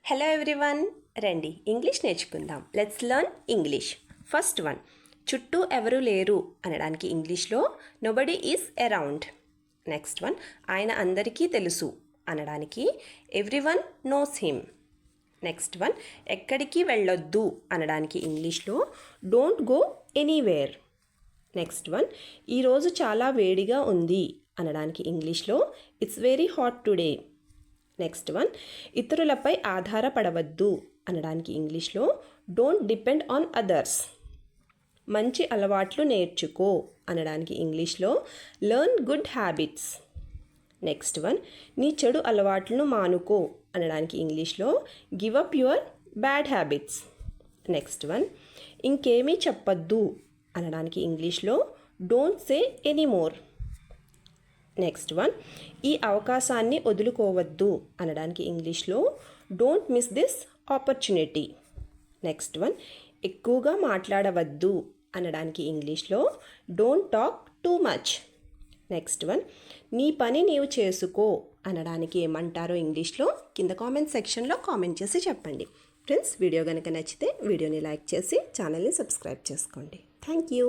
Hello everyone, రండి English నేర్చుకుందాం. Let's learn English. First one, చుట్టూ ఎవరు లేరు అనడానికి ఇంగ్లీష్లో nobody is around. Next one, ఆయన అందరికీ తెలుసు అనడానికి everyone knows him. Next one, ఎక్కడికి వెళ్ళొద్దు అనడానికి ఇంగ్లీష్లో don't go anywhere. Next one, ఈరోజు చాలా వేడిగా ఉంది అనడానికి ఇంగ్లీష్లో it's very hot today. Next one, ఇతరులపై ఆధారపడవద్దు అనడానికి ఇంగ్లీష్లో డోంట్ డిపెండ్ ఆన్ అదర్స్. మంచి అలవాట్లు నేర్చుకో అనడానికి ఇంగ్లీష్లో learn good habits. Next one, నీ చెడు అలవాట్లను మానుకో అనడానికి ఇంగ్లీష్లో give up your bad habits. Next one, ఇంకేమీ చెప్పొద్దు అనడానికి ఇంగ్లీష్లో don't say anymore. Next one, ఈ అవకాశాన్ని వదులుకోవద్దు అనడానికి ఇంగ్లీష్లో don't miss this opportunity. Next one, ఎక్కువగా మాట్లాడవద్దు అనడానికి ఇంగ్లీష్లో don't talk too much. Next one, నీ పని నీవు చేసుకో అనడానికి ఏమంటారో ఇంగ్లీష్లో కింద కామెంట్ సెక్షన్లో కామెంట్ చేసి చెప్పండి. ఫ్రెండ్స్, వీడియో కనుక నచ్చితే వీడియోని లైక్ చేసి ఛానల్ని సబ్స్క్రైబ్ చేసుకోండి. Thank you.